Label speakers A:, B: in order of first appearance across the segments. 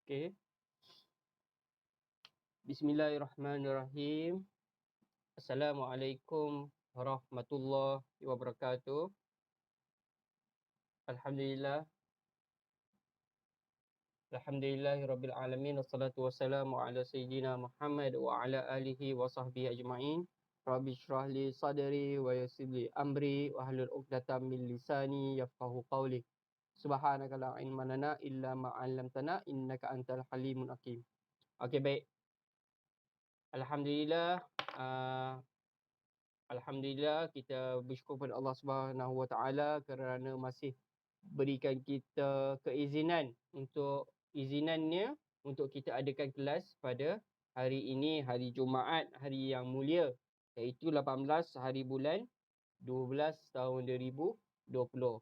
A: Okey. Bismillahirrahmanirrahim. Assalamualaikum warahmatullahi wabarakatuh. Alhamdulillah. Alhamdulillahirabbil alamin wassalatu wassalamu ala sayyidina Muhammad wa ala alihi wa sahbihi ajma'in. Rabbi shrah li sadri wa yassir li amri wa hlul 'uqdatam min lisani yafqahu qawli. Subhanaka la ilma lana illa ma 'allamtana innaka antal halimul hakim. Okey, baik. Alhamdulillah, Alhamdulillah kita bersyukur kepada Allah Subhanahu Wa Taala kerana masih berikan kita izinannya untuk kita adakan kelas pada hari ini, hari Jumaat, hari yang mulia, iaitu 18 hari bulan 12 tahun 2020.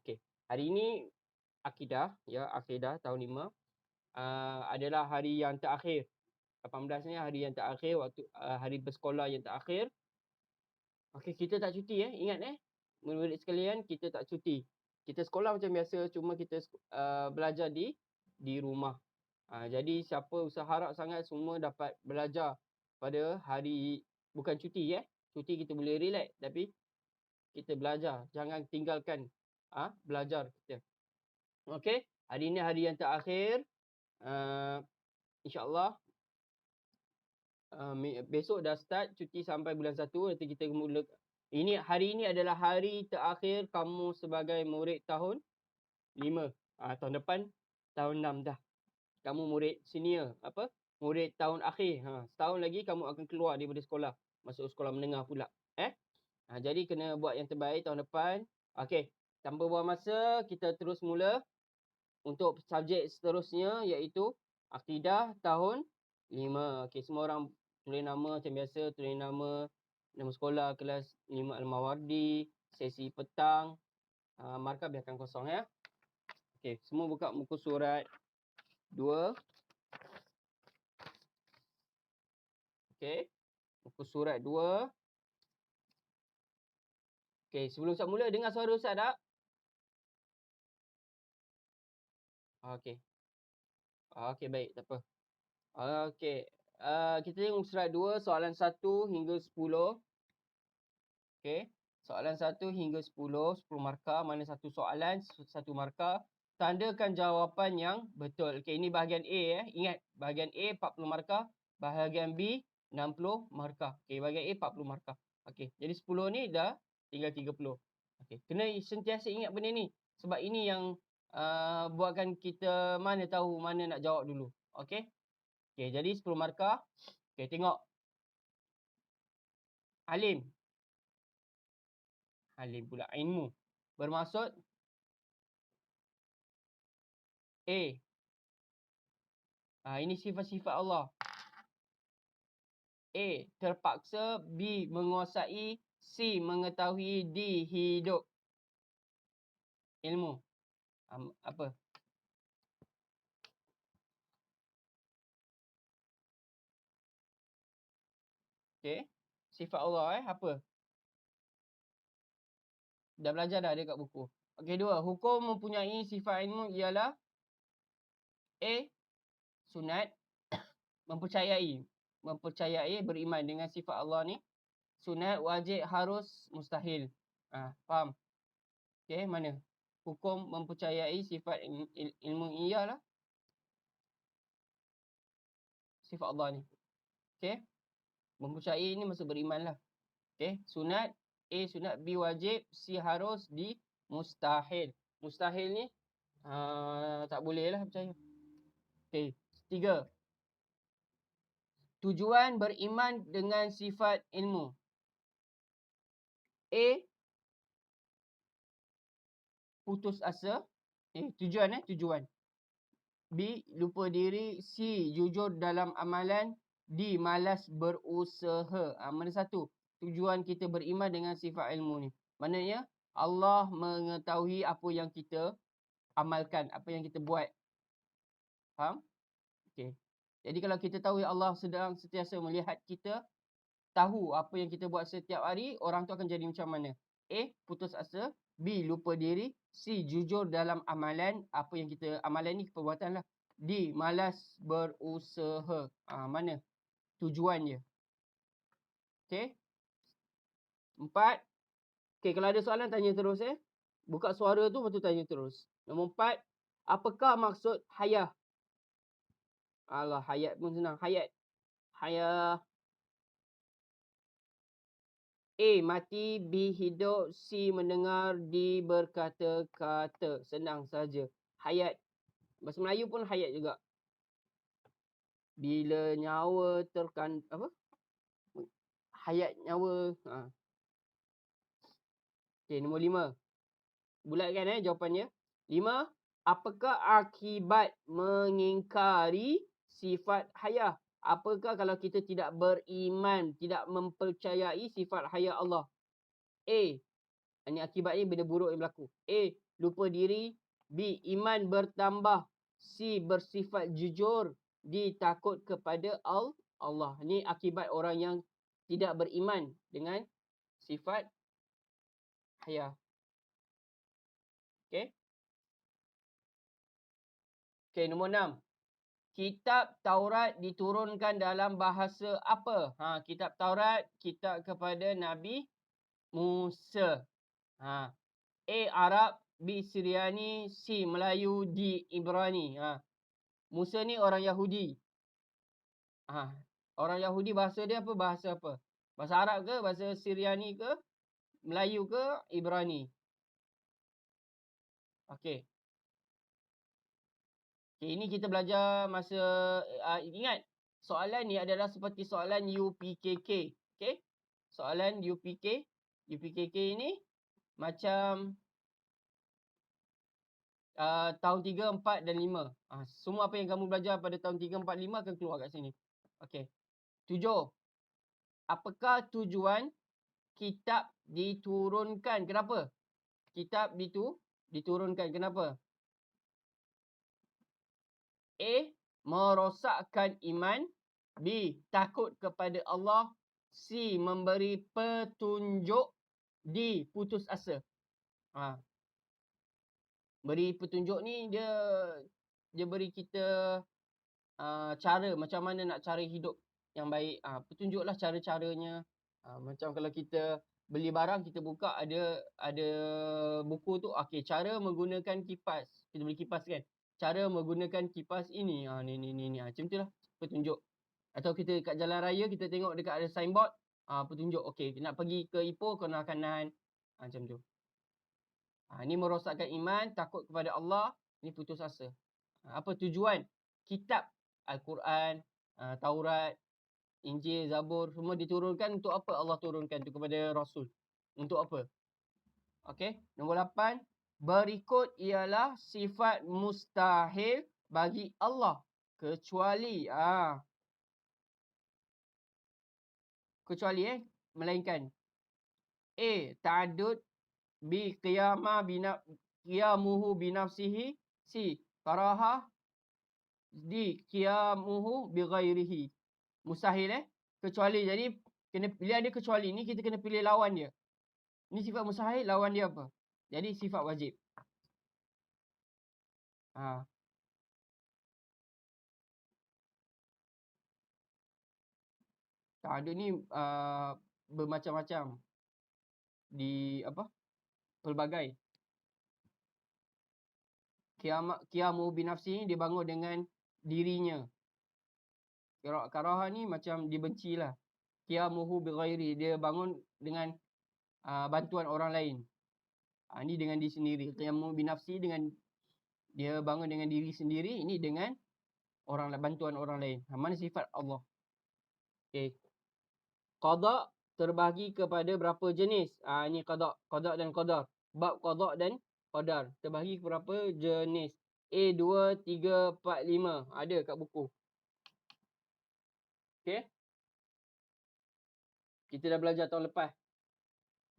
A: Okey. Hari ini akidah tahun 5 adalah hari yang terakhir. 18 ni hari yang terakhir, waktu hari bersekolah yang terakhir. Okey, kita tak cuti ingat murid-murid sekalian, kita tak cuti. Kita sekolah macam biasa, cuma kita belajar di rumah. Jadi siapa usaha harap sangat semua dapat belajar pada hari, bukan cuti cuti kita boleh relax, tapi kita belajar, jangan tinggalkan belajar kita. Okey, hari ini hari yang terakhir. InsyaAllah besok dah start cuti sampai bulan 1. Nanti kita mula. Hari ini adalah hari terakhir kamu sebagai murid tahun 5. Tahun depan tahun 6 dah. Kamu murid senior, murid tahun akhir. Setahun lagi kamu akan keluar daripada sekolah, masuk sekolah menengah pula. Jadi kena buat yang terbaik tahun depan. Okey, tanpa buang masa, kita terus mula untuk subjek seterusnya, iaitu akidah tahun 5. Okey, semua orang tulis nama macam biasa, tulis nama sekolah, kelas 5 Al-Mawardi, sesi petang. Markah biarkan kosong Okey, semua buka muka surat 2. Okey, muka surat 2. Okey, sebelum Ustaz mula, dengar suara Ustaz tak? Okey. Okey, baik, tak apa. Okey, kita tengok surat 2, soalan 1 hingga 10. Okey, soalan 1 hingga 10, 10 markah. Mana satu soalan, satu markah. Tandakan jawapan yang betul. Okey, ini bahagian A Ingat, bahagian A 40 markah, bahagian B 60 markah. Okey, bahagian A 40 markah. Okey, jadi 10 ni dah tinggal 30. Okey, kena sentiasa ingat benda ni. Sebab ini yang buatkan kita mana tahu mana nak jawab dulu. Okey. Okey, jadi 10 markah. Okey, tengok. Alim. Alim pula. Ilmu. Bermaksud A. Ini sifat-sifat Allah. A. Terpaksa. B. Menguasai. C. Mengetahui. D. Hidup. Ilmu. Apa? Okey. Sifat Allah apa? Dah belajar dah ada kat buku. Okey, 2. Hukum mempunyai sifat ilmu ialah A. Sunat. Mempercayai. Beriman dengan sifat Allah ni. Sunat, wajib, harus, mustahil. Faham? Okey, mana? Hukum mempercayai sifat ilmu ialah sifat Allah ni. Okey? Mempercayai ni maksud beriman lah. Okey? Sunat. A. Sunat. B. Wajib. C. Harus. D. Mustahil. Mustahil ni tak boleh lah percaya. Okey. 3. Tujuan beriman dengan sifat ilmu. A. Putus asa. Tujuan. B. Lupa diri. C. Jujur dalam amalan. D. Malas berusaha. Mana satu? Tujuan kita beriman dengan sifat ilmu ni. Maknanya Allah mengetahui apa yang kita amalkan, apa yang kita buat. Faham? Okey. Jadi kalau kita tahu Allah sedang sentiasa melihat kita, tahu apa yang kita buat setiap hari, orang tu akan jadi macam mana? A. Putus asa. B. Lupa diri. C. Jujur dalam amalan. Apa yang kita amalan ni perbuatan lah. D. Malas berusaha. Mana tujuan dia? Okey. 4. Okey, kalau ada soalan tanya terus Buka suara tu lepas tu tanya terus. Nombor 4. Apakah maksud hayah? Alah, hayat pun senang. Hayat. Hayah. A. Mati. B. Hidup. C. Mendengar. D. Berkata-kata. Senang saja. Hayat. Bahasa Melayu pun hayat juga. Bila nyawa apa? Hayat nyawa. Okey, nombor 5. Bulatkan jawapannya. 5. Apakah akibat mengingkari sifat hayah? Apakah kalau kita tidak beriman, tidak mempercayai sifat hayah Allah? A. Ini akibatnya benda buruk yang berlaku. A. Lupa diri. B. Iman bertambah. C. Bersifat jujur. D. Takut kepada Allah. Ini akibat orang yang tidak beriman dengan sifat hayah. Okey. Okey, nombor 6. Kitab Taurat diturunkan dalam bahasa apa? Kitab Taurat, kitab kepada Nabi Musa. A. Arab. B. Syriani. C. Melayu. D. Ibrani. Musa ni orang Yahudi. Orang Yahudi bahasa dia apa? Bahasa apa? Bahasa Arab ke? Bahasa Syriani ke? Melayu ke? Ibrani? Okey. Ini kita belajar masa ingat soalan ni adalah seperti soalan UPKK. Okey? Soalan UPKK ni macam tahun 3, 4 dan 5. Semua apa yang kamu belajar pada tahun 3, 4, 5 akan keluar kat sini. Okey. 7. Apakah tujuan kitab diturunkan? Kenapa? Kitab diturunkan. Kenapa? A. Merosakkan iman. B. Takut kepada Allah. C. Memberi petunjuk. D. Putus asa. Beri petunjuk ni dia beri kita cara macam mana nak cara hidup yang baik. Petunjuklah cara-caranya. Macam kalau kita beli barang, kita buka ada buku tu. Okey, cara menggunakan kipas. Kita beli kipas kan. Cara menggunakan kipas ini. Ni. Macam itulah petunjuk. Atau kita kat jalan raya, kita tengok dekat ada signboard. Petunjuk. Okey, nak pergi ke Ipoh, kena kanan. Macam tu. Ini merosakkan iman, takut kepada Allah. Ini putus asa. Apa tujuan kitab Al-Quran, Taurat, Injil, Zabur semua diturunkan untuk apa? Allah turunkan itu kepada Rasul. Untuk apa? Okey. Nombor 8. Berikut ialah sifat mustahil bagi Allah. Kecuali. Kecuali melainkan. A. Ta'adud. B. Qiyamuhu binafsihi. C. Karahah. D. Qiyamuhu bighairihi. Mustahil kecuali. Jadi bila ada kecuali ni kita kena pilih lawan dia. Ni sifat mustahil, lawan dia apa? Jadi sifat wajib. Ta'adud ni bermacam-macam. Di apa? Pelbagai. Qiyamuhu binafsihi dia bangun dengan dirinya. Karahah ni macam dibencilah. Qiyamuhu bighairi dia bangun dengan bantuan orang lain. Ini dengan diri sendiri. Qiyamuhu binafsi dengan dia bangun dengan diri sendiri. Ini dengan bantuan orang lain. Mana sifat Allah? Okey. Qada terbahagi kepada berapa jenis? Ini qada dan qadar. Bab qada dan qadar terbahagi berapa jenis? A 2, 3, 4, 5. Ada kat buku. Okey. Kita dah belajar tahun lepas.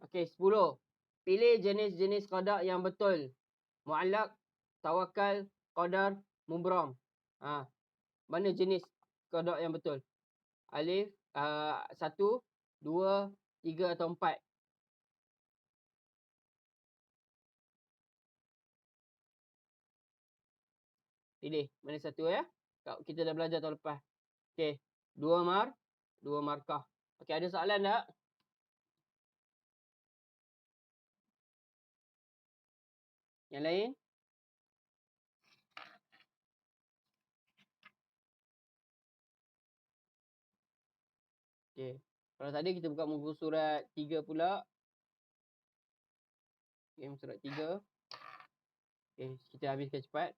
A: Okey, 10. Pilih jenis-jenis qada yang betul. Mu'allaq, tawakal, qadar, mubram. Mana jenis qada yang betul? Alif, 1, 2, 3 atau 4. Pilih mana satu ya. Kita dah belajar tahun lepas. Okey. Dua markah. Okey, ada soalan tak? Yang lain? Okey. Kalau tadi kita buka muka surat 3 pula. Okey, surat 3. Okey, kita habiskan cepat.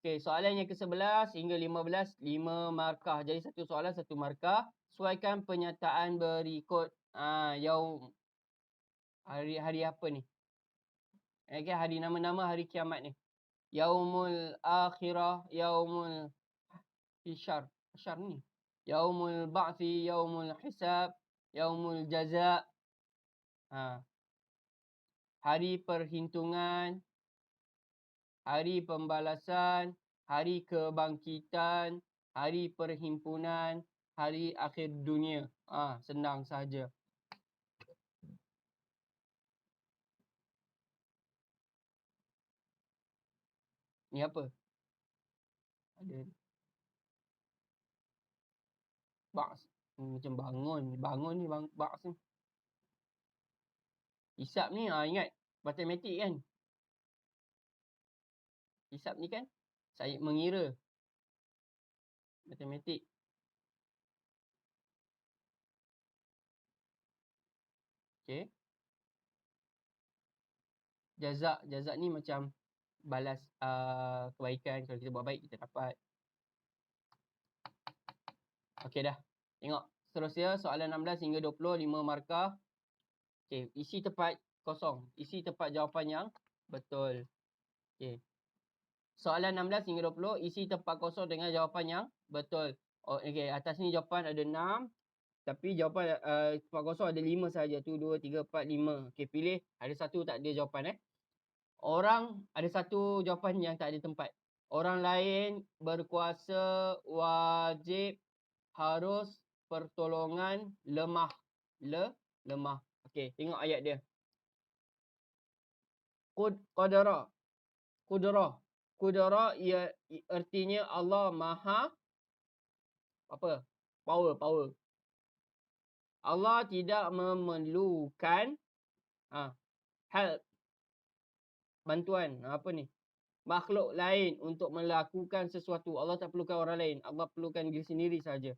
A: Okey, soalan yang ke-11 hingga 15, 5 markah. Jadi satu soalan, satu markah. Sesuaikan pernyataan berikut. Yaum hari apa ni? Okey, hari nama-nama hari kiamat ni. Yaumul akhirah, yaumul hisyar. Hisyar ni. Yaumul ba'thi, yaumul hisab, yaumul jaza. Hari perhitungan, hari pembalasan, hari kebangkitan, hari perhimpunan, hari akhir dunia. Senang saja. Ni apa? Ada baks. Macam bangun. Bangun ni baks ni. Hisab ni ingat matematik kan? Hisab ni kan saya mengira. Matematik. Okey. Jazak ni macam balas kebaikan. Kalau kita buat baik kita dapat. Okey dah. Tengok. Seterusnya soalan 16 hingga 20, 5 markah. Okey, isi tempat kosong. Isi tempat jawapan yang betul. Okey. Soalan 16 hingga 20, isi tempat kosong dengan jawapan yang betul. Okey, atas ni jawapan ada 6. Tapi jawapan tempat kosong ada 5 saja. 1, 2, 3, 4, 5. Okey, pilih. Ada satu tak ada jawapan. Orang ada satu jawapan yang tak ada tempat. Orang lain berkuasa, wajib, harus, pertolongan, lemah. Lemah. Okey, tengok ayat dia. Qadrah. Qudrah ia artinya Allah Maha apa? Power. Allah tidak memerlukan help, bantuan. Apa ni? Makhluk lain untuk melakukan sesuatu. Allah tak perlukan orang lain. Allah perlukan diri sendiri saja.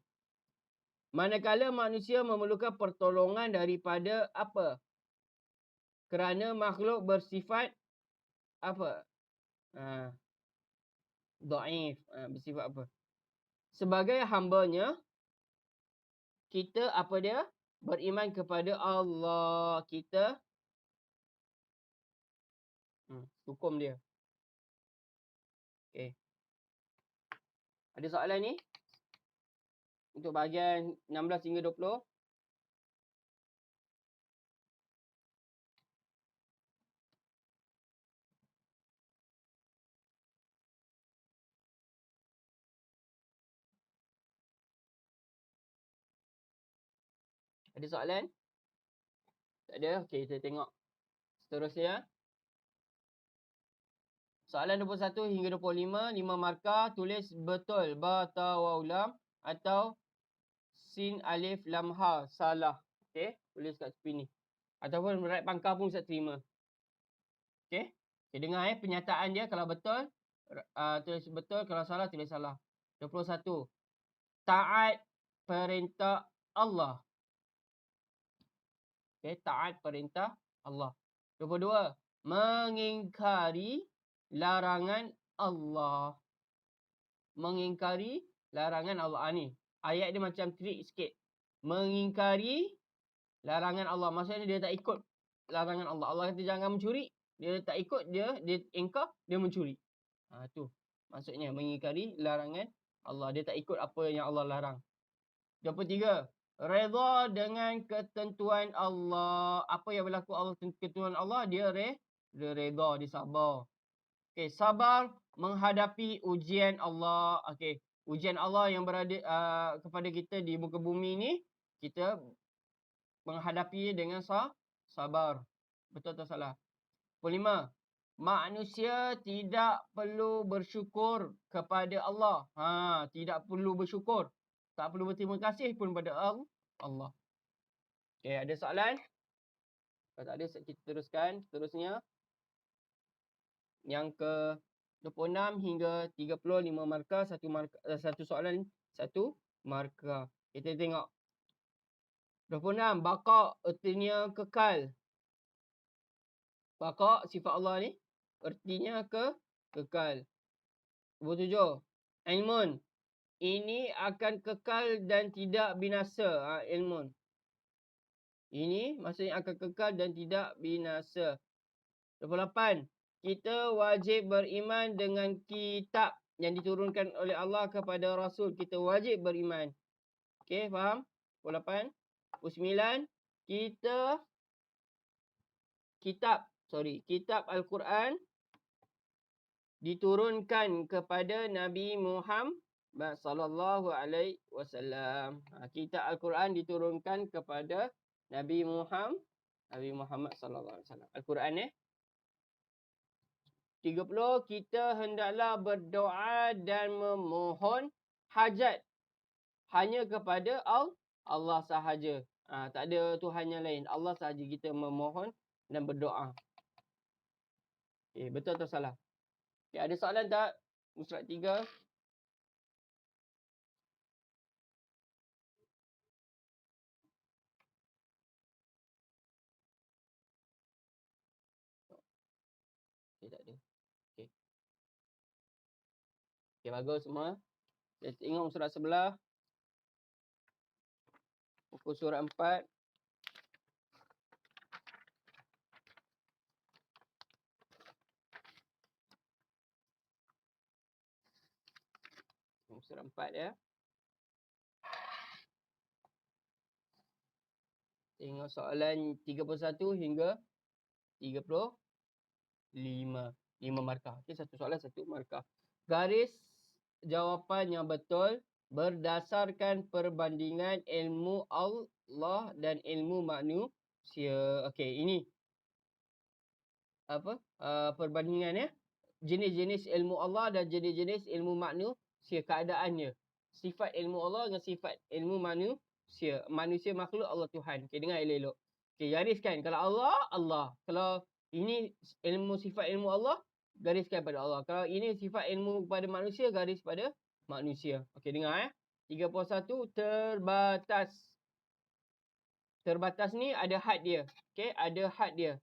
A: Manakala manusia memerlukan pertolongan daripada apa? Kerana makhluk bersifat apa? Dhaif. Bersifat apa? Sebagai hambanya, kita apa dia? Beriman kepada Allah. Kita hukum dia. Okey. Ada soalan ni? Untuk bahagian 16 hingga 20. Ada soalan? Tak ada? Okey, kita tengok. Seterusnya. Soalan 21 hingga 25, 5 markah. Tulis betul ba, ta, wa, lam atau sin, alif, lam, ha. Salah. Okey, tulis kat tepi ni. Ataupun write pangkal pun Ustaz terima. Okey. Okay, dengar pernyataan dia. Kalau betul, tulis betul. Kalau salah, tulis salah. 21. Taat perintah Allah. Okay, taat perintah Allah. 22. Mengingkari larangan Allah. Mengingkari larangan Allah. Ni ayat dia macam trik sikit. Mengingkari larangan Allah. Maksudnya dia tak ikut larangan Allah. Allah kata jangan mencuri. Dia tak ikut, dia ingkar, dia mencuri. Tu maksudnya mengingkari larangan Allah. Dia tak ikut apa yang Allah larang. 23. Redha dengan ketentuan Allah. Apa yang berlaku Allah, ketentuan Allah, dia redha, dia sabar. Okey, sabar menghadapi ujian Allah. Okey, ujian Allah yang berada kepada kita di muka bumi ni, kita menghadapi dengan sabar. Betul atau salah? 25. manusia tidak perlu bersyukur kepada Allah. Tidak perlu bersyukur. Tak perlu berterima kasih pun pada Allah. Okey, ada soalan? Kalau tak ada, kita teruskan. Seterusnya, yang ke 26 hingga 30, 5 markah, satu soalan, 1 markah. Kita tengok. 26, baqa' artinya kekal. Baqa' sifat Allah ni artinya kekal. 27, ilmun. Ini akan kekal dan tidak binasa. Ilmun. Ini maksudnya akan kekal dan tidak binasa. 28. Kita wajib beriman dengan kitab yang diturunkan oleh Allah kepada Rasul. Kita wajib beriman. Okey, faham? 28. 29. Kitab Al-Quran diturunkan kepada Nabi Muhammad sallallahu alaihi wasallam. Kitab Al-Quran diturunkan kepada Nabi Muhammad sallallahu alaihi wasallam. Al-Quran 30, kita hendaklah berdoa dan memohon hajat hanya kepada Allah sahaja. Tak ada Tuhan yang lain. Allah sahaja kita memohon dan berdoa. Betul atau salah? Ada soalan tak? Musrat 3. Tak ada. Okey, bagus semua. Kita tengok surat sebelah. Buku surat 4. Surat 4 ya. Tengok soalan 31 hingga 35. 5 markah. Okey, satu soalan, satu markah. Garis jawapan yang betul berdasarkan perbandingan ilmu Allah dan ilmu manusia. Okey, ini perbandingan ya. Jenis-jenis ilmu Allah dan jenis-jenis ilmu manusia, keadaannya. Sifat ilmu Allah dengan sifat ilmu manusia. Manusia makhluk, Allah Tuhan. Okey, dengar elok-elok. Okey, gariskan. Kalau Allah, Allah. Kalau ini sifat ilmu Allah, gariskan pada Allah. Kalau ini sifat ilmu pada manusia, garis pada manusia. Okey, dengar ya. 31, terbatas. Terbatas ni ada had dia. Okey, ada had dia.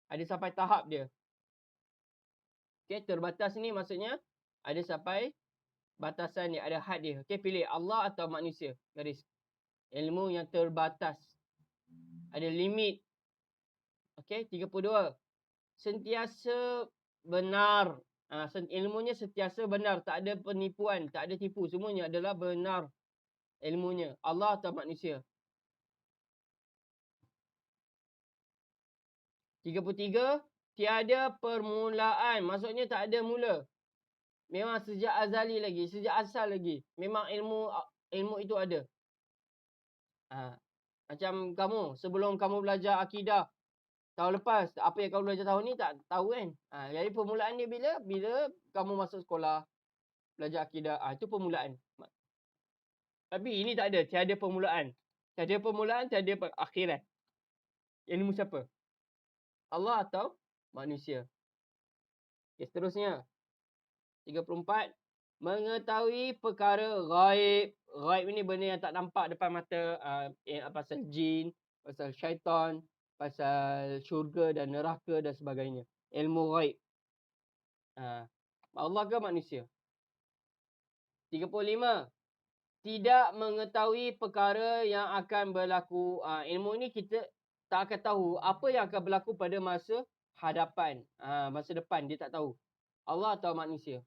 A: Ada sampai tahap dia. Okey, terbatas ni maksudnya ada sampai batasan dia, ada had dia. Okey, pilih Allah atau manusia. Garis. Ilmu yang terbatas. Ada limit. Okey, 32. Sentiasa benar. Ilmunya sentiasa benar. Tak ada penipuan, tak ada tipu. Semuanya adalah benar ilmunya. Allah atau manusia. 33. Tiada permulaan. Maksudnya tak ada mula. Memang sejak azali lagi. Sejak asal lagi. Memang ilmu itu ada. Macam kamu. Sebelum kamu belajar akidah tahun lepas. Apa yang kamu belajar tahun ni tak tahu kan. Jadi permulaan dia bila? Bila kamu masuk sekolah. Belajar akidah. Itu permulaan. Tapi ini tak ada. Tiada permulaan. Tiada permulaan, tiada akhirat. Ilmu siapa? Allah atau manusia? Okay, seterusnya. 34. Mengetahui perkara ghaib. Ghaib ni benda yang tak nampak depan mata. Pasal jin, pasal syaitan, pasal syurga dan neraka dan sebagainya. Ilmu ghaib. Allah ke manusia? 35. Tidak mengetahui perkara yang akan berlaku. Ilmu ni kita tak akan tahu apa yang akan berlaku pada masa hadapan. Masa depan dia tak tahu. Allah atau manusia?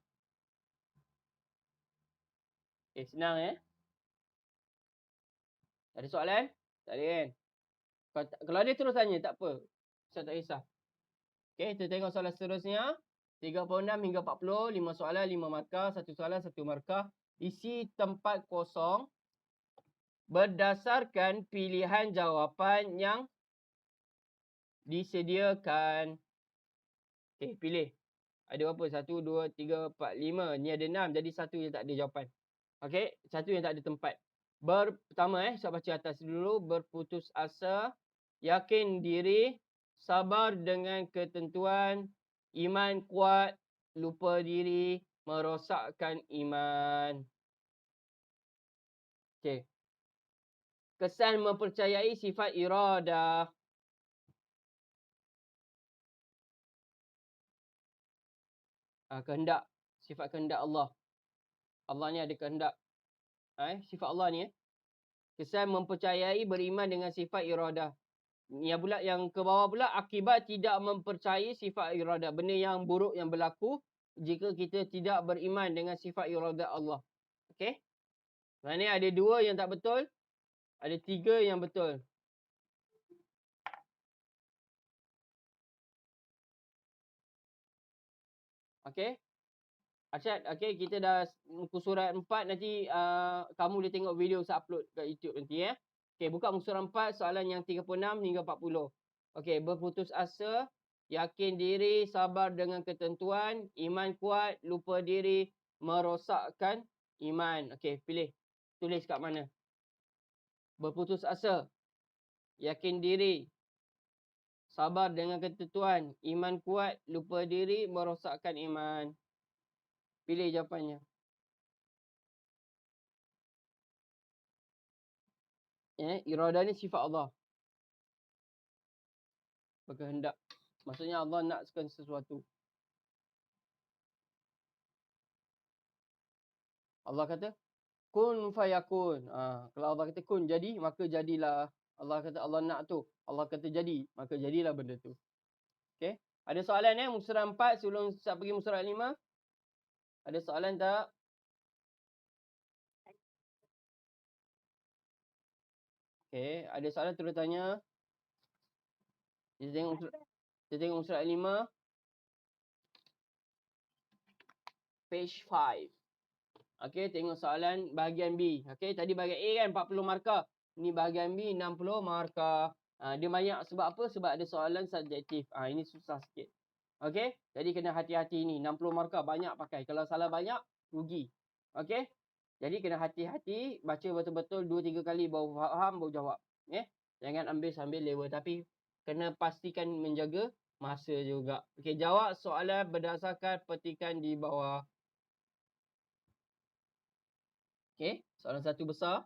A: Senang ya. Ada soalan? Tak ada kan? Kalau ada terus tanya, tak apa. Saya tak kisah. Okey, kita tengok soalan seterusnya. 36 hingga 40, 5 soalan, 5 markah, 1 soalan, 1 markah. Isi tempat kosong berdasarkan pilihan jawapan yang disediakan. Okey, pilih. Ada berapa? 1, 2, 3, 4, 5. Ni ada 6. Jadi satu yang tak ada jawapan. Okey, satu yang tak ada tempat. Pertama saya baca atas dulu. Berputus asa, yakin diri, sabar dengan ketentuan, iman kuat, lupa diri, merosakkan iman. Okey. Kesan mempercayai sifat iradah. Kehendak. Sifat kehendak Allah. Allah ni ada kehendak. Sifat Allah ni. Kesan mempercayai beriman dengan sifat iradah. Yang pula yang ke bawah pula akibat tidak mempercayai sifat iradah. Benda yang buruk yang berlaku jika kita tidak beriman dengan sifat iradah Allah. Okey? Maknanya ada 2 yang tak betul, ada 3 yang betul. Okey? Arsyad, okey, kita dah muka surat 4 nanti kamu boleh tengok video saya upload kat YouTube nanti ya. Okey, buka muka surat 4 soalan yang 36 hingga 40. Okey, berputus asa, yakin diri, sabar dengan ketentuan, iman kuat, lupa diri, merosakkan iman. Okey, pilih. Tulis kat mana? Berputus asa, yakin diri, sabar dengan ketentuan, iman kuat, lupa diri, merosakkan iman. Pilih jawapannya. Iradah ni sifat Allah. Berkehendak. Maksudnya Allah nakkan sesuatu. Allah kata, kun fayakun. Kalau Allah kata kun, jadi, maka jadilah. Allah kata Allah nak tu. Allah kata jadi, maka jadilah benda tu. Okey. Ada soalan muka surat 4 sebelum saya pergi muka surat 5? Ada soalan tak? Okey. Ada soalan terus tanya. Kita tengok muka surat 5. Page 5. Okey, tengok soalan bahagian B. Okey, tadi bahagian A kan 40 markah. Ni bahagian B 60 markah. Dia banyak sebab apa? Sebab ada soalan subjektif. Ini susah sikit. Okey, jadi kena hati-hati ni. 60 markah banyak pakai. Kalau salah banyak, rugi. Okey? Jadi kena hati-hati, baca betul-betul 2-3 kali baru faham, baru jawab. Jangan ambil sambil level. Tapi kena pastikan menjaga masa juga. Okey, jawab soalan berdasarkan petikan di bawah. Okey, soalan 1 besar.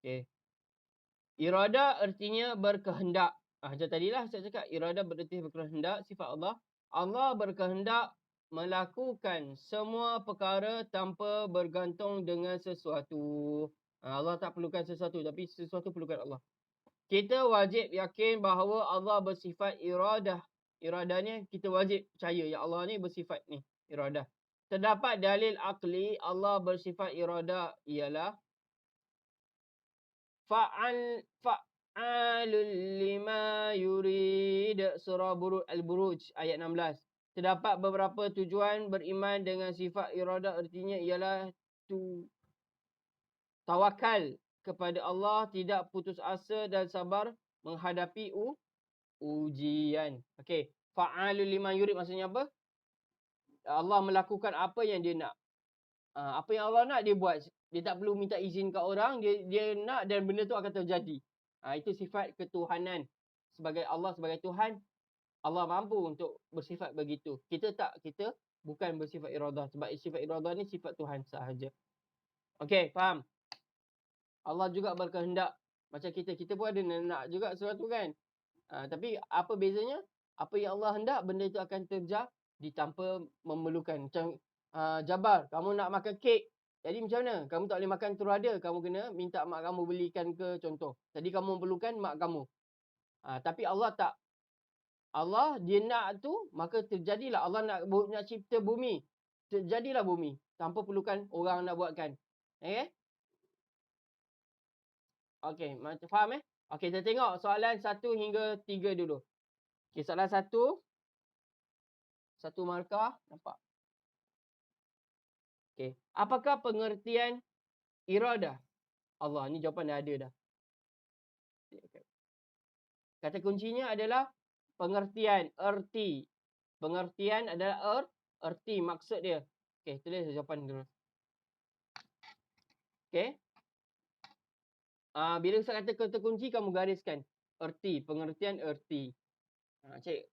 A: Okey. Iradah artinya berkehendak. Macam tadilah saya cakap, iradah berarti berkehendak, sifat Allah. Allah berkehendak melakukan semua perkara tanpa bergantung dengan sesuatu. Allah tak perlukan sesuatu, tapi sesuatu perlukan Allah. Kita wajib yakin bahawa Allah bersifat iradah. Iradahnya kita wajib percaya yang Allah ni bersifat ni, iradah. Terdapat dalil akli Allah bersifat iradah ialah fa'alul lima yurid. Surah Al-Buruj ayat 16. Terdapat beberapa tujuan beriman dengan sifat iradah, artinya ialah tawakal kepada Allah, tidak putus asa dan sabar menghadapi ujian. Okey, fa'alul lima yurid maksudnya apa? Allah melakukan apa yang dia nak. Apa yang Allah nak dia buat. Dia tak perlu minta izin kat orang, dia nak dan benda tu akan terjadi. Itu sifat ketuhanan. Sebagai Allah sebagai Tuhan, Allah mampu untuk bersifat begitu. Kita bukan bersifat iradah. Sebab sifat iradah ni sifat Tuhan sahaja. Okey, faham? Allah juga berkehendak. Macam kita pun ada nak juga sesuatu kan. Tapi apa bezanya? Apa yang Allah hendak, benda itu akan terjadi tanpa memerlukan. Macam Jabar, kamu nak makan kek. Jadi macam mana? Kamu tak boleh makan terus ada. Kamu kena minta mak kamu belikan ke contoh. Jadi kamu memerlukan mak kamu. Tapi Allah tak. Allah dia nak tu, maka terjadilah. Allah nak cipta bumi. Terjadilah bumi. Tanpa perlukan orang nak buatkan. Okey, macam faham Okey, kita tengok soalan 1 hingga 3 dulu. Okey, soalan 1. 1 markah. Nampak? Okey. Apakah pengertian iradah Allah? Ni jawapan dah ada dah. Kata kuncinya adalah pengertian, erti. Pengertian adalah erti, maksud dia. Okey, tulis jawapan dulu. Okey. Bila Ustaz kata kata kunci, kamu gariskan. Erti, pengertian erti. Cek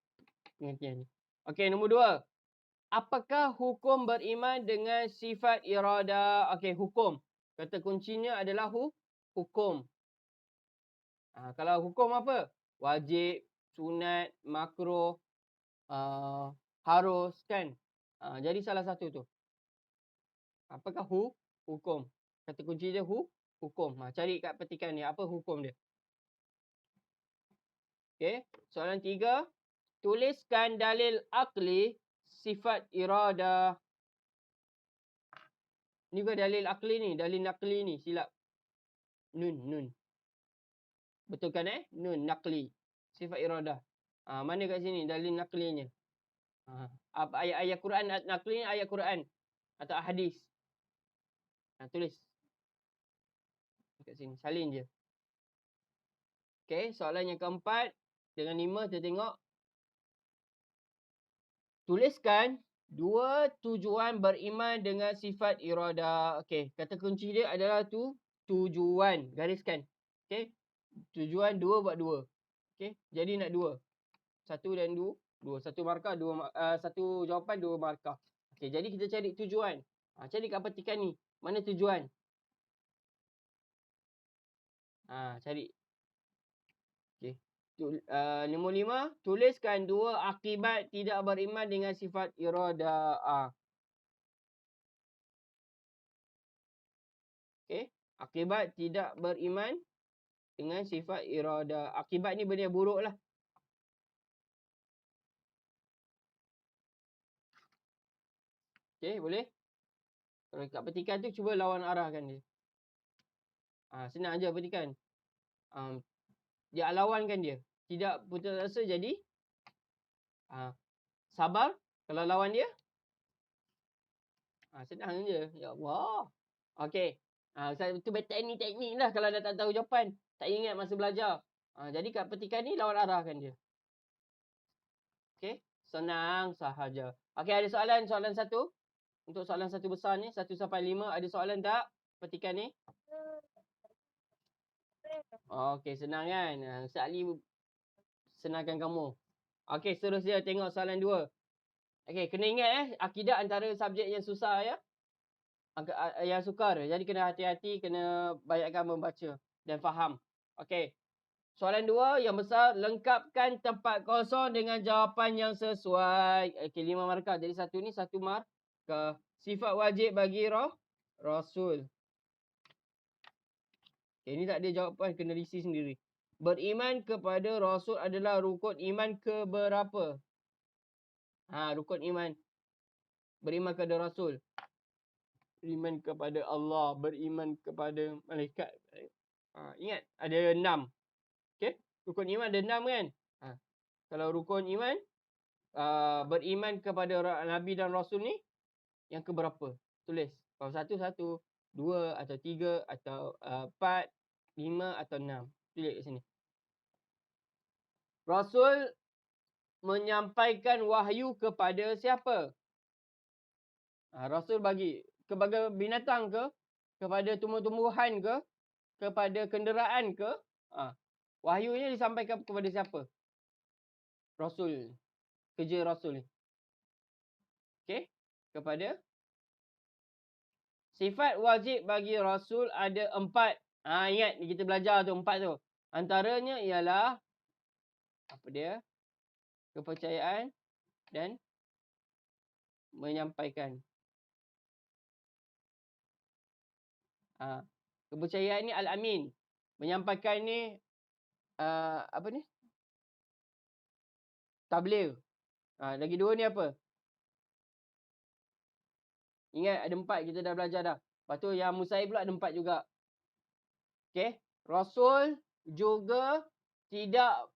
A: pengertian ni. Okey, nombor 2. Apakah hukum beriman dengan sifat irada? Okey, hukum. Kata kuncinya adalah hukum. Kalau hukum apa? Wajib, sunat, makruh, harus kan? Jadi salah satu tu. Apakah hukum? Kata kunci dia hukum. Cari kat petikan ni apa hukum dia. Okey, soalan 3. Tuliskan dalil akli sifat irada. Ni bukan dalil akli ni, dalil nakli ni silap. Nun. Betulkan nun nakli. Sifat irada. Mana kat sini dalil naklinya? Apa ayat-ayat Quran nakli ni ayat Quran atau hadis? Tulis. Kat sini salin je. Okey, soalan yang keempat dengan 5 kita tengok. Tuliskan 2 tujuan beriman dengan sifat irada. Okey, kata kunci dia adalah tujuan. Gariskan. Okey. Tujuan 2 buat 2. Okey, jadi nak 2. 1 dan 2. 1 markah, 1 jawapan, 2 markah. Okey, jadi kita cari tujuan. Cari kat petikan ni. Mana tujuan? Cari. Okey. Nombor 5, tuliskan 2 akibat tidak beriman dengan sifat irada. Okey, akibat tidak beriman dengan sifat irada. Akibat ni benda yang buruk lah. Okey, boleh? Kalau kat petikan tu cuba lawan arahkan dia. Senang aja petikan. Dia lawankan dia. Tidak putus asa jadi sabar. Kalau lawan dia senang je. Ya Allah. Okey. Itu teknik lah kalau dah tak tahu jawapan. Tak ingat masa belajar. Jadi kat petikan ni lawan arahkan dia. Okey. Senang sahaja. Okey, ada soalan 1. Untuk soalan 1 besar ni, 1 sampai 5. Ada soalan tak petikan ni? Okey, senang kan? Ustaz Ali senangkan kamu. Okey, seterusnya tengok soalan 2. Okey, kena ingat akidah antara subjek yang susah ya. Yang sukar. Jadi kena hati-hati, kena banyakkan membaca dan faham. Okey. Soalan 2 yang besar, lengkapkan tempat kosong dengan jawapan yang sesuai. Okey, 5 markah. Jadi satu ni 1 markah. Sifat wajib bagi Rasul. Okay, ini tak ada jawapan, kena risi sendiri. Beriman kepada Rasul adalah rukun iman ke berapa? Rukun iman. Beriman kepada Rasul. Beriman kepada Allah. Beriman kepada malaikat. Ingat, ada 6. Okay? Rukun iman ada 6 kan? Kalau rukun iman, beriman kepada Nabi dan Rasul ni, yang keberapa? Tulis. Kalau 1, 2 atau 3 atau 4, 5 atau 6. Tulis kat sini. Rasul menyampaikan wahyu kepada siapa? Rasul bagi kepada binatang ke? Kepada tumbuh-tumbuhan ke? Kepada kenderaan ke? Wahyunya disampaikan kepada siapa? Rasul. Kerja Rasul ni. Okey? Kepada sifat wajib bagi Rasul ada 4. Ingat kita belajar tu 4 tu. Antaranya ialah apa dia? Kepercayaan dan menyampaikan. Kepercayaan ni Al-Amin. Menyampaikan ni apa ni? Tabligh. Lagi 2 ni apa? Ingat ada 4 kita dah belajar dah. Lepas tu yang Musaib pula ada 4 juga. Okey. Rasul juga tidak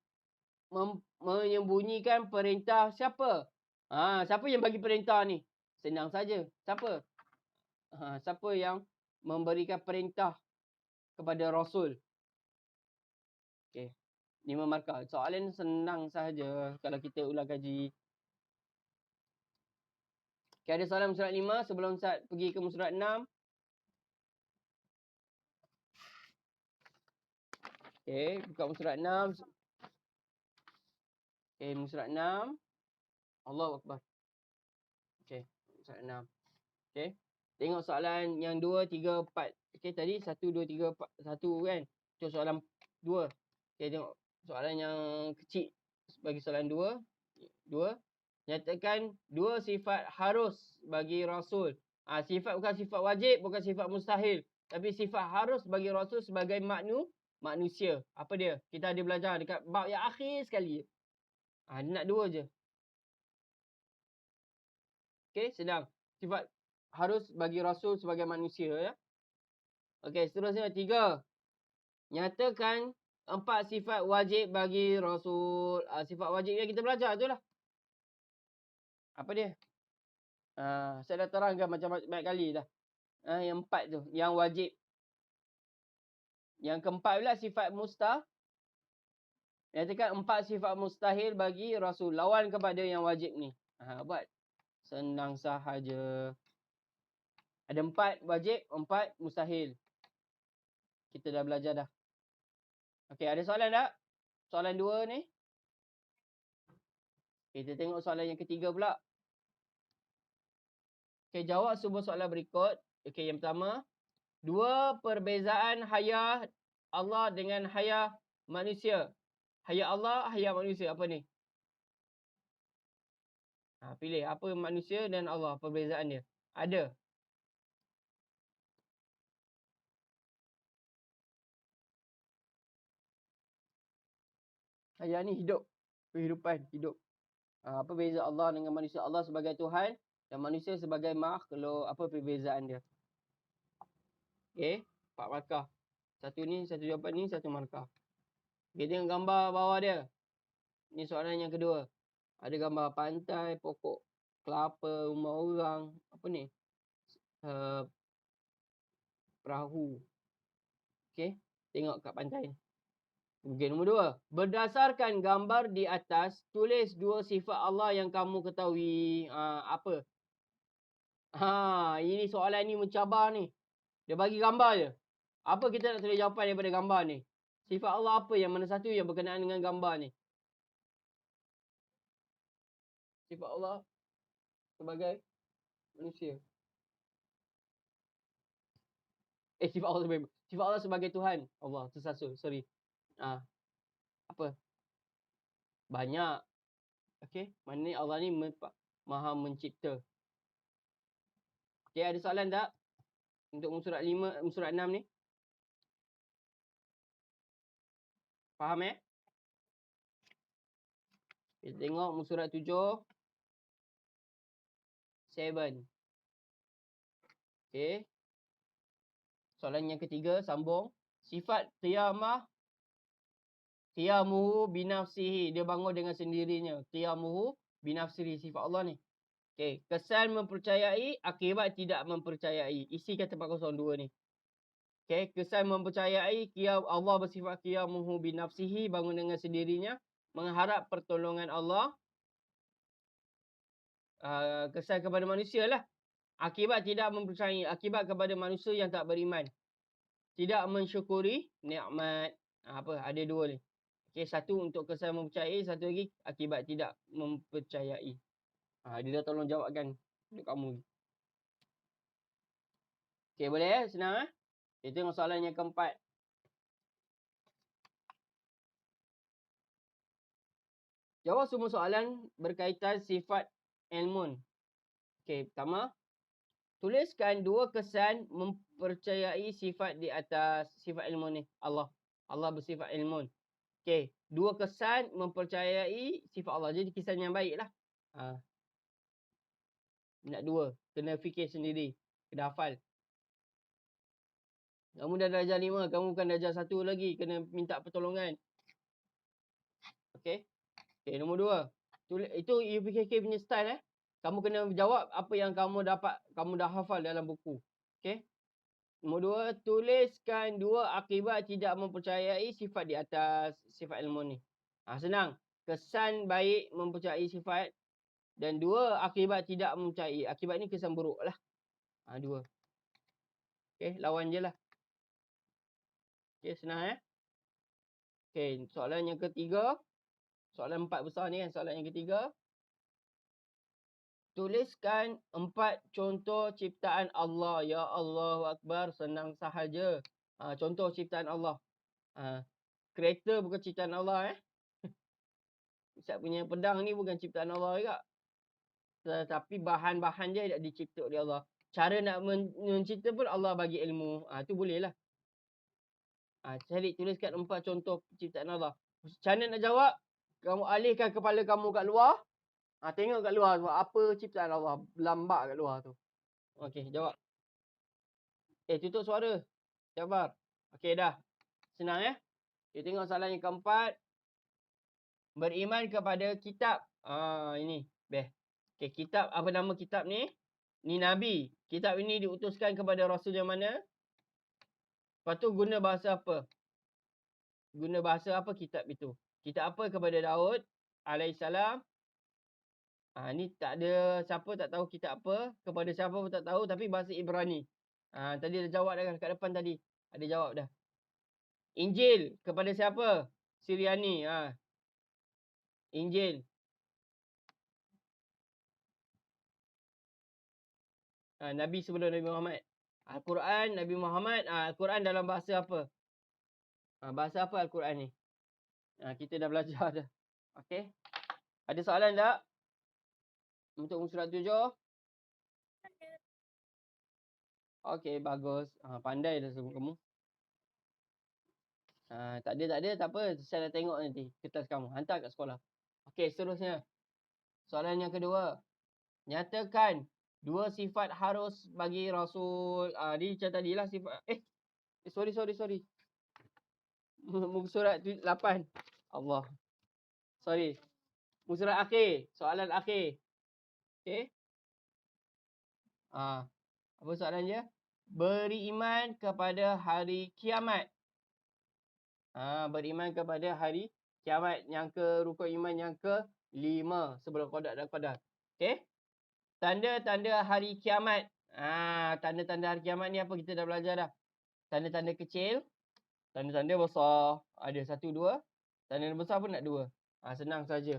A: menyembunyikan perintah siapa? Siapa yang bagi perintah ni? Senang saja. Siapa? Siapa yang memberikan perintah kepada Rasul? Okey. 5 markah. Soalan senang sahaja kalau kita ulang kaji. Okay, ada soalan surat 5 sebelum Ustaz pergi ke surat 6. Okay, buka surat 6. Okay, surat 6. Allahu Akbar. Okay, surat 6. Okay. Tengok soalan yang 2, 3, 4. Okay, tadi 1, 2, 3, 4. 1 kan? Itu soalan 2. Okay, tengok soalan yang kecil. Bagi soalan 2. 2. Nyatakan 2 sifat harus bagi Rasul. Sifat bukan sifat wajib, bukan sifat mustahil. Tapi sifat harus bagi Rasul sebagai manusia. Apa dia? Kita ada belajar dekat bab yang akhir sekali. Dia nak 2 je. Okay, sedang. Sifat harus bagi Rasul sebagai manusia. Ya. Okay, seterusnya 3. Nyatakan 4 sifat wajib bagi Rasul. Sifat wajib yang kita belajar tu lah. Apa dia? Saya dah terangkan macam banyak kali dah. Yang 4 tu. Yang wajib. Yang keempat pula sifat mustahil. Nyatakan 4 sifat mustahil bagi Rasul. Lawan kepada yang wajib ni. Buat. Senang sahaja. Ada 4 wajib, 4 mustahil. Kita dah belajar dah. Okey, ada soalan tak? Soalan 2 ni. Kita tengok soalan yang ketiga pula. Okey, jawab semua soalan berikut. Okey, yang pertama. 2 perbezaan hayat Allah dengan hayat manusia. Hayat Allah, hayat manusia. Apa ni? Pilih apa manusia dan Allah perbezaan dia. Ada. Hayat ni hidup. Kehidupan, hidup. Apa beza Allah dengan manusia? Allah sebagai Tuhan dan manusia sebagai makhluk. Apa perbezaan dia? Okey, 4 markah. Satu ni, satu jawapan ni, satu markah. Okey, tengok gambar bawah dia. Ni soalan yang kedua. Ada gambar pantai, pokok kelapa, rumah orang. Apa ni? Perahu. Okey, tengok kat pantai ni. Okey, nombor 2. Berdasarkan gambar di atas, tulis 2 sifat Allah yang kamu ketahui. Apa? Ini soalan ni mencabar ni. Dia bagi gambar je. Apa kita nak tulis jawapan daripada gambar ni? Sifat Allah apa yang mana satu yang berkenaan dengan gambar ni? Sifat Allah sebagai manusia. Sifat Allah sebagai Tuhan. Allah, tersasul. Sorry. Apa? Banyak. Okey, maknanya Allah ni maha mencipta. Okey, ada soalan tak? Untuk surat 5, surat 6 ni? Faham Kita tengok surat 7. 7. Okey. Soalan yang ketiga, sambung. Sifat qiyamuhu binafsihi. Dia bangun dengan sendirinya. Qiyamuhu binafsihi. Sifat Allah ni. Okey. Kesan mempercayai, akibat tidak mempercayai. Isi kata 402 ni. Okey. Kesan mempercayai, Allah bersifat qiyamuhu binafsihi. Bangun dengan sendirinya. Mengharap pertolongan Allah. Kesan kepada manusia lah. Akibat tidak mempercayai. Akibat kepada manusia yang tak beriman. Tidak mensyukuri nikmat. Ada 2 ni. Okey, satu untuk kesan mempercayai, satu lagi akibat tidak mempercayai. Dia dah tolong jawabkan untuk kamu. Okey, boleh senang Kita tengok soalan yang keempat. Jawab semua soalan berkaitan sifat ilmun. Okey, pertama. Tuliskan 2 kesan mempercayai sifat di atas. Sifat ilmun ni. Allah bersifat ilmun. Okey. 2 kesan mempercayai sifat Allah. Jadi kesan yang baik lah. Nak 2. Kena fikir sendiri. Kena hafal. Kamu dah darjah 5. Kamu bukan darjah 1 lagi. Kena minta pertolongan. Okey. Okey, nombor 2. Itu you fikir punya style Kamu kena jawab apa yang kamu dah hafal dalam buku. Okey. Nombor 2, tuliskan 2 akibat tidak mempercayai sifat di atas. Sifat ilmu ni. Senang. Kesan baik mempercayai sifat Dan 2, akibat tidak mempercayai. Akibat ni kesan buruk lah. 2. Okey, lawan je lah. Okey, senang Okey, soalan yang ketiga. Soalan 4 besar ni kan. Soalan yang ketiga. Tuliskan 4 contoh ciptaan Allah. Ya Allahu Akbar. Senang sahaja. Contoh ciptaan Allah. Kereta bukan ciptaan Allah Ustaz punya pedang ni bukan ciptaan Allah juga. Tetapi bahan-bahan dia dicipta oleh Allah. Cara nak mencipta pun Allah bagi ilmu. Tu boleh lah. Cari tuliskan 4 contoh ciptaan Allah. Cara nak jawab, kamu alihkan kepala kamu kat luar. Tengok kat luar sebab apa ciptaan Allah. Lambak kat luar tu. Okey, jawab. Tutup suara. Sabar. Okey, dah. Senang Kita tengok soalan yang keempat. Beriman kepada kitab. Ini. Best. Okey, kitab. Apa nama kitab ni? Ni Nabi. Kitab ini diutuskan kepada Rasul yang mana? Lepas tu guna bahasa apa? Guna bahasa apa kitab itu? Kitab apa kepada Daud alaihissalam? Ni tak ada siapa tak tahu kitab apa. Kepada siapa pun tak tahu. Tapi bahasa Ibrani. Tadi dah jawab dah kat depan tadi. Ada jawab dah. Injil kepada siapa? Siriani. Injil. Nabi sebelum Nabi Muhammad. Al-Quran, Nabi Muhammad. Al-Quran dalam bahasa apa? Bahasa apa Al-Quran ni? Kita dah belajar dah. Okey. Ada soalan tak? Untuk surat 7? Okey, bagus. Pandai dah semua kamu. Tak ada. Tak apa. Saya dah tengok nanti kertas kamu. Hantar kat sekolah. Okey, seterusnya. Soalan yang kedua. Nyatakan 2 sifat harus bagi Rasul. Ni macam tadilah sifat. Sorry. Muka surat 8. Allah. Sorry. Muka surat akhir. Soalan akhir. Okey. Apa soalan dia? Beriman kepada hari kiamat. Beriman kepada hari kiamat. Yang ke rukun iman yang ke-5 sebelum qada dan qadar. Okey? Tanda-tanda hari kiamat. Tanda-tanda hari kiamat ni apa kita dah belajar dah. Tanda-tanda kecil, tanda-tanda besar. Ada 1, 2. Tanda besar pun nak 2. Senang saja.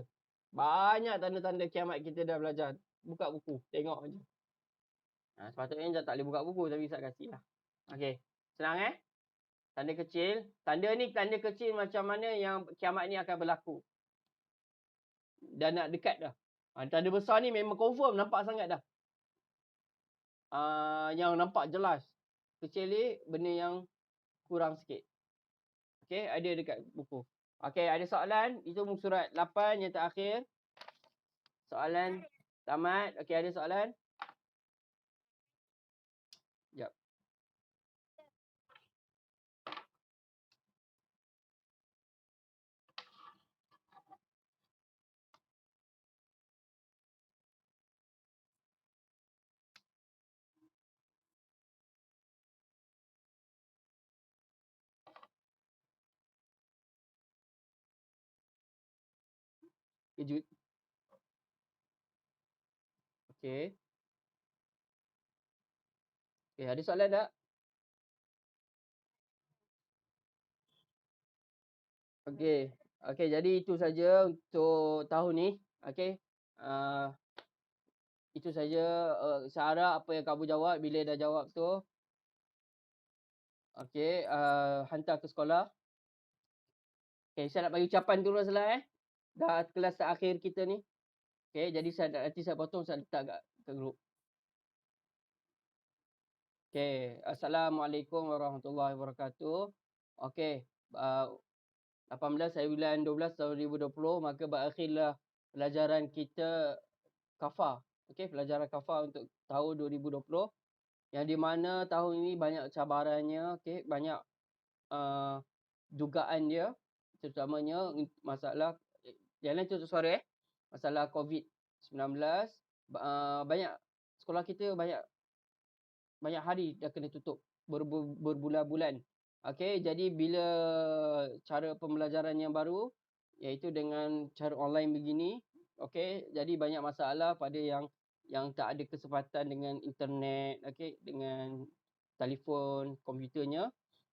A: Banyak tanda-tanda kiamat kita dah belajar. Buka buku, tengok aja. Sepatutnya tak boleh buka buku tapi Ustaz kasih lah. Okey. Senang Tanda kecil. Tanda ni tanda kecil macam mana yang kiamat ni akan berlaku. Dah nak dekat dah. Tanda besar ni memang confirm nampak sangat dah. Yang nampak jelas. Kecil ni benda yang kurang sikit. Okey, ada dekat buku. Okey, ada soalan. Itu muka surat 8 yang terakhir. Soalan tamat. Okey, ada soalan? Sekejap. Kejut. Okey. Okey, ada soalan tak? Okey. Okey, jadi itu saja untuk tahun ni. Okey. Itu saja. Saya harap apa yang kamu jawab, bila dah jawab tu, okey, hantar ke sekolah. Okey, saya nak bagi ucapan dulu lah Dah kelas terakhir kita ni. Okey, jadi nanti saya potong, saya letak kat grup. Okey, Assalamualaikum warahmatullahi wabarakatuh. Okey, 18 hari bulan 12 tahun 2020, maka berakhirlah pelajaran kita Kafa. Okey, pelajaran Kafa untuk tahun 2020. Yang di mana tahun ini banyak cabarannya, okey, banyak dugaan dia, terutamanya masalah yang lain tutup suara masalah COVID-19. Banyak sekolah kita banyak hari dah kena tutup berbulan-bulan. Okey, jadi bila cara pembelajaran yang baru iaitu dengan cara online begini, okey. Jadi banyak masalah pada yang tak ada kesempatan dengan internet, okey, dengan telefon, komputernya.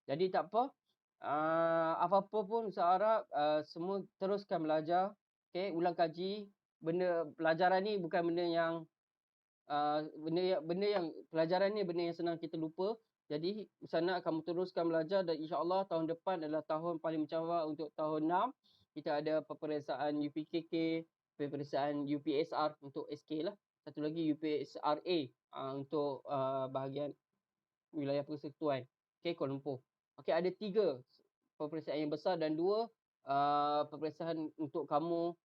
A: Jadi tak apa, apa-apa pun Ustaz harap, semua teruskan belajar, okey, ulang kaji. Pelajaran ni bukan benda yang pelajaran ni benda yang senang kita lupa. Jadi Ustaz nak kamu teruskan belajar dan insya-Allah tahun depan adalah tahun paling mencabar untuk tahun 6. Kita ada peperiksaan UPKK, peperiksaan UPSR untuk SK lah. Satu lagi UPSRA, untuk, bahagian wilayah persekutuan. Okey, Kuala Lumpur. Okey, ada 3 peperiksaan yang besar dan 2 peperiksaan untuk kamu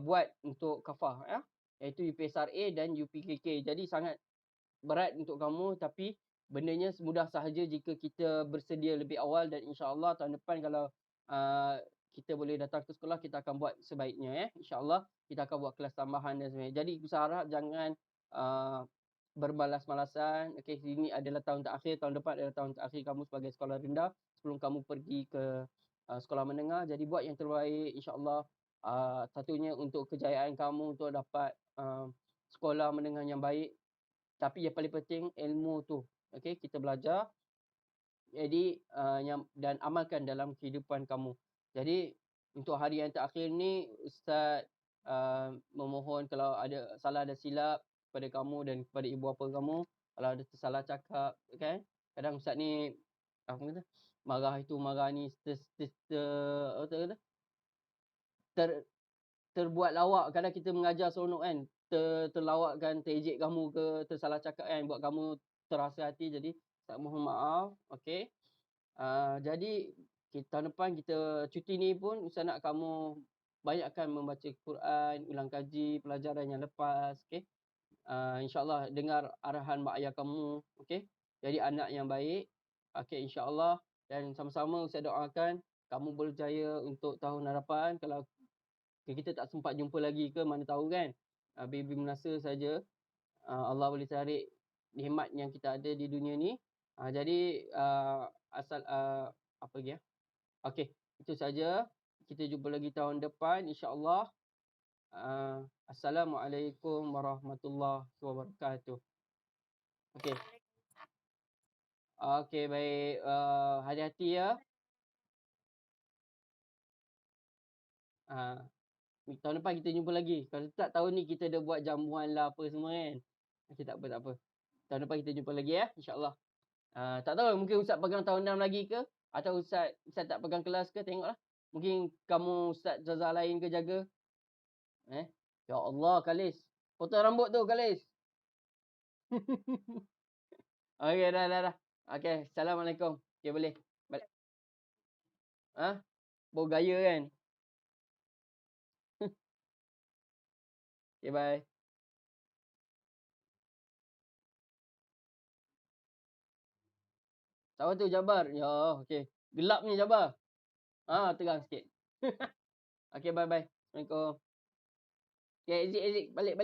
A: buat untuk kafah ya, iaitu UPSRA dan UPKK. Jadi sangat berat untuk kamu tapi bendanya mudah sahaja jika kita bersedia lebih awal dan insya-Allah tahun depan kalau uh, kita boleh datang ke sekolah kita akan buat sebaiknya ya. Insya-Allah kita akan buat kelas tambahan dan sebagainya. Jadi saya harap jangan uh, bermalas-malasan. Okey, ini adalah tahun terakhir, tahun depan adalah tahun terakhir kamu sebagai sekolah rendah sebelum kamu pergi ke sekolah menengah. Jadi buat yang terbaik insya-Allah. Satunya untuk kejayaan kamu untuk dapat sekolah menengah yang baik. Tapi yang paling penting ilmu tu. Okey, kita belajar. Jadi dan amalkan dalam kehidupan kamu. Jadi untuk hari yang terakhir ni Ustaz memohon kalau ada salah dan silap kepada kamu dan kepada ibu bapa kamu, kalau ada tersalah cakap kan. Kadang Ustaz ni apa kata, marah itu marah ni apa tu kata? Ter terbuat lawak. Kadang kita mengajar seronok kan, terlawakkan, terejek kamu ke, tersalah cakap kan, buat kamu terasa hati. Jadi Ustaz mohon maaf, okey. Jadi tahun depan kita cuti ni pun Ustaz nak kamu banyakkan membaca Quran, ulang kaji pelajaran yang lepas, okey. InsyaAllah dengar arahan mak ayah kamu, okey. Jadi anak yang baik, okey, insya-Allah. Dan sama-sama Ustaz doakan kamu berjaya untuk tahun hadapan. Kalau kita tak sempat jumpa lagi ke mana tahu kan. Bila masa saja Allah boleh tarik nikmat yang kita ada di dunia ni. Jadi apa lagi ya? Okey, itu saja. Kita jumpa lagi tahun depan insya-Allah. Assalamualaikum warahmatullahi wabarakatuh. Okey. Okey baik, hati-hati ya. Ah, tahun depan kita jumpa lagi. Kalau tak tahun ni kita dah buat jamuan lah apa semua kan. Okey, tak apa tak apa. Tahun depan kita jumpa lagi ya insya-Allah. Tak tahu mungkin Ustaz pegang tahun 6 lagi ke atau Ustaz tak pegang kelas ke, tengoklah. Mungkin kamu Ustaz Zazah lain ke jaga. Ya Allah Khalis. Potong rambut tu Khalis. Okey dah. Okey, Assalamualaikum. Okey boleh. Balik. Bawa gaya kan. Okey bye. Siapa tu Jabar? Ya, okey. Gelap ni Jabar. Terang sikit. Okey bye. Assalamualaikum. Okey exit. Balik.